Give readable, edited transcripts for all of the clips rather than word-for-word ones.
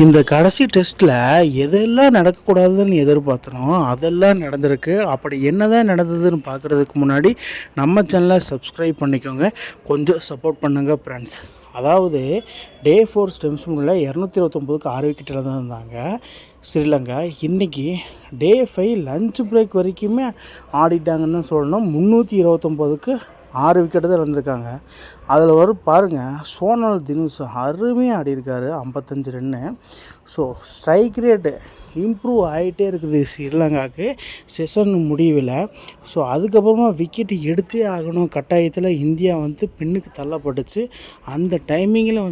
இந்த கடைசி டெஸ்ட்டில் எதெல்லாம் நடக்கக்கூடாதுன்னு எதிர்பார்த்தனோ அதெல்லாம் நடந்திருக்கு. அப்படி என்னதான் நடந்ததுன்னு பார்க்குறதுக்கு முன்னாடி நம்ம சேனலை சப்ஸ்கிரைப் பண்ணிக்கோங்க, கொஞ்சம் சப்போர்ட் பண்ணுங்கள் ஃப்ரெண்ட்ஸ். அதாவது டே 4 ஸ்டெம்ஸ் முன்னில் 229க்கு 6 விக்கெட் இழந்திருந்தாங்க ஸ்ரீலங்கா. இன்றைக்கி டே 5 லஞ்ச் பிரேக் வரைக்குமே ஆடிட்டாங்கன்னு தான் சொல்லணும். 329க்கு 6 விக்கெட்டு தான் இழந்திருக்காங்க. அதில் பாருங்கள், சோனல் தினுஷ் அருமையாக ஆடிருக்காரு, 55 run. So strike rate improve ஆகிட்டே இருக்குது ஸ்ரீலங்காவுக்கு செஷன் முடிவில். ஸோ அதுக்கப்புறமா விக்கெட்டு எடுத்தே ஆகணும் கட்டாயத்தில் இந்தியா பின்னுக்கு தள்ளப்பட்டுச்சு. அந்த டைமிங்கில்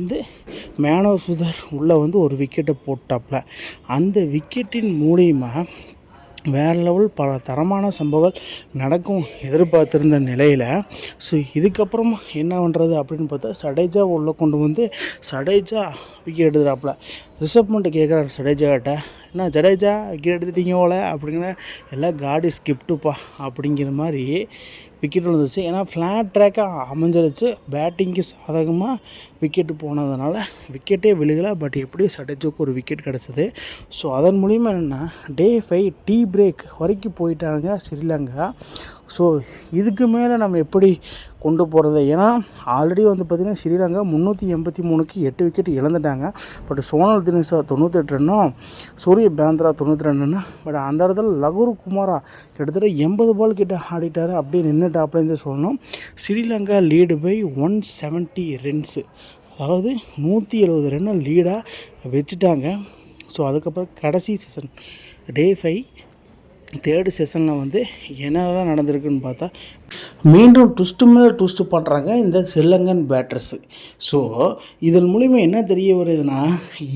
மேனோ சுதர் உள்ளே ஒரு விக்கெட்டை போட்டாப்புல. அந்த விக்கெட்டின் மூலியமாக வேறு லெவல் பல தரமான சம்பவங்கள் நடக்கும் எதிர்பார்த்துருந்த நிலையில். ஸோ இதுக்கப்புறம் என்ன பண்ணுறது அப்படின்னு பார்த்தா, சடேஜா உள்ளே கொண்டு சடேஜா விக்கெட் எடுத்துகிறாப்புல. ரிஷப் பண்ட் கேட்குறாரு சடேஜாக்கிட்ட, என்ன ஜடேஜா விக்கெட் எடுத்துட்டீங்க போல அப்படிங்கிற, எல்லாம் காடி ஸ்கிப்டுப்பா அப்படிங்கிற மாதிரி விக்கெட் விழுந்துச்சு. ஏன்னா ஃப்ளாட் ட்ராக்காக அமைஞ்சிருச்சு, பேட்டிங்க்கு சாதகமாக விக்கெட்டு போனதுனால விக்கெட்டே விழுகலை. பட் எப்படியும் சடேஜாவுக்கு ஒரு விக்கெட் கிடச்சிது. ஸோ அதன் மூலிமா என்னென்னா டே 5 டீ பிரேக் வரைக்கும் போயிட்டாங்க ஸ்ரீலங்கா. ஸோ இதுக்கு மேலே நம்ம எப்படி கொண்டு போகிறது? ஏன்னா ஆல்ரெடி பார்த்திங்கன்னா ஸ்ரீலங்கா 383க்கு 8 விக்கெட் இழந்துட்டாங்க. பட் சோனல் தினுஷா 98 ரன்னும், சூரிய பேந்திரா 92 ரன்னு. பட் அந்த இடத்துல லகுரு குமாரா கிட்டத்தட்ட 80 பால் கிட்ட ஆடிட்டார். அப்படியே நின்றுட்டாப்லேருந்து சொல்லணும். ஸ்ரீலங்கா லீடு பை 170 ரன்ஸு, அதாவது 170 ரன்னு லீடாக வச்சுட்டாங்க. ஸோ அதுக்கப்புறம் கடைசி செஷன் டே 5 தேர்டு செஷனில் என்னெல்லாம் நடந்திருக்குன்னு பார்த்தா, மீண்டும் ட்விஸ்ட்டு மேலே ட்விஸ்ட்டு பண்ணுறாங்க இந்த ஸ்ரீலங்கன் பேட்டர்ஸு. ஸோ இதன் மூலிமா என்ன தெரிய வருதுன்னா,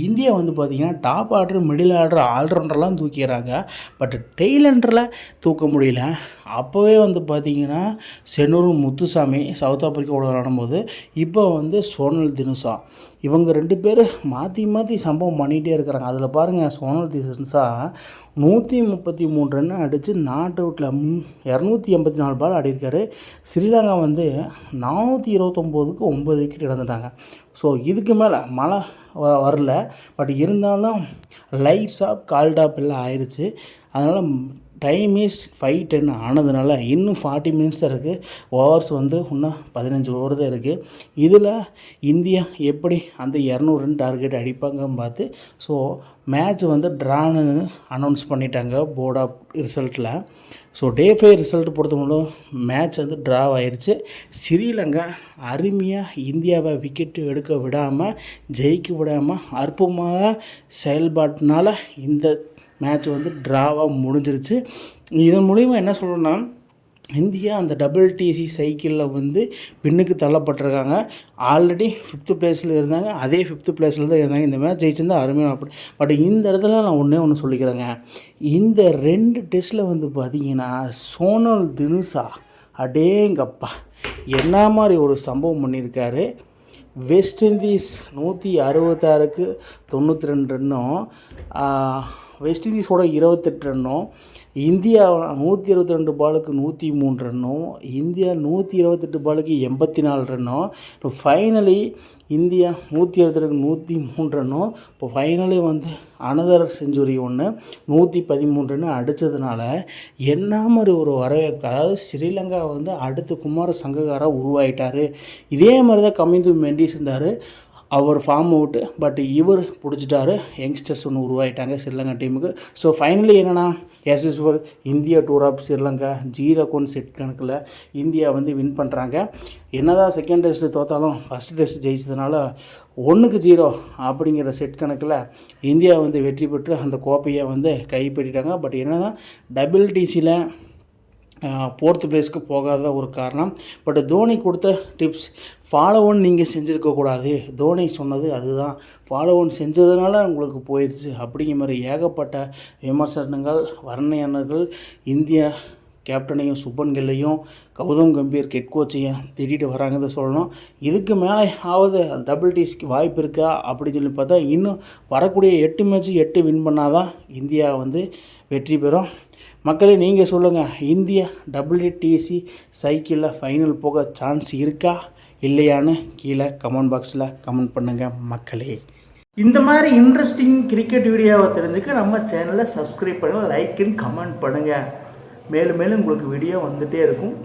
இந்தியா பார்த்திங்கன்னா டாப் ஆர்டர், மிடில் ஆர்டர், ஆல்ரவுண்டர்லாம் தூக்கிறாங்க. பட் டெய்லண்டரில் தூக்க முடியல. அப்போவே பார்த்திங்கன்னா செனூர் முத்துசாமி சவுத் ஆப்பிரிக்காவோட விளாடும்போது, இப்போ சோனல் தினுஷா, இவங்க 2 பேர் மாற்றி மாற்றி சம்பவம் பண்ணிகிட்டே இருக்கிறாங்க. அதில் பாருங்கள், சோனல் தினுஷா 133 ரன்னு அடித்து நாட் அவுட்டில் 284 பால் ஆடிருக்காரு. ஸ்ரீலங்கா 429க்கு 9 விக்கெட் இழந்துட்டாங்க. ஸோ இதுக்கு மேலே மழை வரல. பட் இருந்தாலும் லைட்ஸ் ஆஃப் கால்ட் ஆஃப் எல்லாம் ஆயிடுச்சு. அதனால் டைம் இஸ் 5:10 ஆனதுனால இன்னும் 40 மினிட்ஸ் தான் இருக்குது. ஓவர்ஸ் இன்னும் 15 ஓவர் தான் இருக்குது. இதில் இந்தியா எப்படி அந்த 200 ரன் டார்கெட் அடிப்பாங்கன்னு பார்த்து, ஸோ மேட்ச் ட்ரான்னு அனௌன்ஸ் பண்ணிட்டாங்க போர்ட் ஆஃப் ரிசல்ட்டில். ஸோ டே 5 ரிசல்ட் பொறுத்த மட்டும் மேட்ச் ட்ராவ் ஆயிடுச்சு. ஸ்ரீலங்கா அருமையாக இந்தியாவை விக்கெட்டு எடுக்க விடாமல், ஜெயிக்க விடாமல் அற்புதமான செயல்பாட்டினால இந்த மேட்ச் ட்ராவாக முடிஞ்சிருச்சு. இதன் மூலிமா என்ன சொல்லணும்னா, இந்தியா அந்த WTC சைக்கிளில் பின்னுக்கு தள்ளப்பட்டிருக்காங்க. ஆல்ரெடி 5th பிளேஸில் இருந்தாங்க, அதே 5th பிளேஸில் தான் இருந்தாங்க. இந்த மேட்ச் ஜெயிச்சிருந்தா அருமையாக. பட் இந்த இடத்துல நான் ஒன்று சொல்லிக்கிறேங்க, இந்த 2 டெஸ்ட்டில் பார்த்திங்கன்னா சோனல் தினுஷா அடேங்கப்பா என்ன மாதிரி ஒரு சம்பவம் பண்ணியிருக்காரு. வெஸ்ட் இண்டீஸ் 166க்கு 92 ரன்னும், வெஸ்ட் இண்டீஸோட 28 ரன்னும், இந்தியா 122 பாலுக்கு 103 ரன்னும், இந்தியா 128 பாலுக்கு 84 ரன்னும். இப்போ ஃபைனலி இந்தியா 122க்கு 103 ரன்னும். இப்போ ஃபைனலி அனதர் செஞ்சுரி 113 ரன்னு அடித்ததுனால என்ன மாதிரி ஒரு வரவேற்பு. அதாவது ஸ்ரீலங்கா அடுத்து குமார சங்ககாரா உருவாயிட்டார். இதே மாதிரி தான் கமிந்து மெண்டிஸ் இருந்தார், அவர் ஃபார்ம் அவுட்டு. பட் இவர் பிடிச்சிட்டாரு, யங்ஸ்டர்ஸ் உருவாயிட்டாங்க ஸ்ரீலங்கா டீமுக்கு. ஸோ ஃபைனலி என்னென்னா, as usual India tour of Sri Lanka 0 set கணக்கில் இந்தியா வின் பண்ணுறாங்க. என்னதான் செகண்ட் டெஸ்ட்டு தோற்றாலும் ஃபஸ்ட் டெஸ்ட் ஜெயிச்சதுனால 1-0 அப்படிங்கிற செட் கணக்கில் இந்தியா வெற்றி பெற்று அந்த கோப்பையை கைப்பற்றிட்டாங்க. பட் என்னதான் WTCயில் 4th பிளேஸ்க்கு போகாத ஒரு காரணம். பட் தோனி கொடுத்த டிப்ஸ் ஃபாலோ ஒன் நீங்கள் செஞ்சுருக்கக்கூடாது, தோனி சொன்னது அதுதான், ஃபாலோ ஒன் செஞ்சதுனால உங்களுக்கு போயிடுச்சு அப்படிங்கிற மாதிரி ஏகப்பட்ட விமர்சனங்கள், வர்ணனையாளர்கள் இந்தியா கேப்டனையும் சுப்பன் கில்லையும் கௌதம் கம்பீர் ஹெட் கோச்சையும் திட்டிகிட்டு வராங்கன்னு சொல்லணும். இதுக்கு மேலே ஆவது WTCக்கு வாய்ப்பு இருக்கா அப்படின்னு சொல்லி பார்த்தா, இன்னும் வரக்கூடிய 8 மேட்ச் 8 வின் பண்ணாதான் இந்தியா வெற்றி பெறும். மக்களே நீங்கள் சொல்லுங்கள், இந்தியா WTC சைக்கிளில் ஃபைனல் போக சான்ஸ் இருக்கா இல்லையான்னு கீழே கமெண்ட் பாக்ஸில் கமெண்ட் பண்ணுங்கள் மக்களே. இந்த மாதிரி இன்ட்ரெஸ்டிங் கிரிக்கெட் வீடியோவை தெரிஞ்சுக்க நம்ம சேனலை சப்ஸ்கிரைப் பண்ணுங்கள், லைக் அண்ட் கமெண்ட் பண்ணுங்கள். மேலும் மேலும் உங்களுக்கு வீடியோ வந்துகிட்டே இருக்கும்.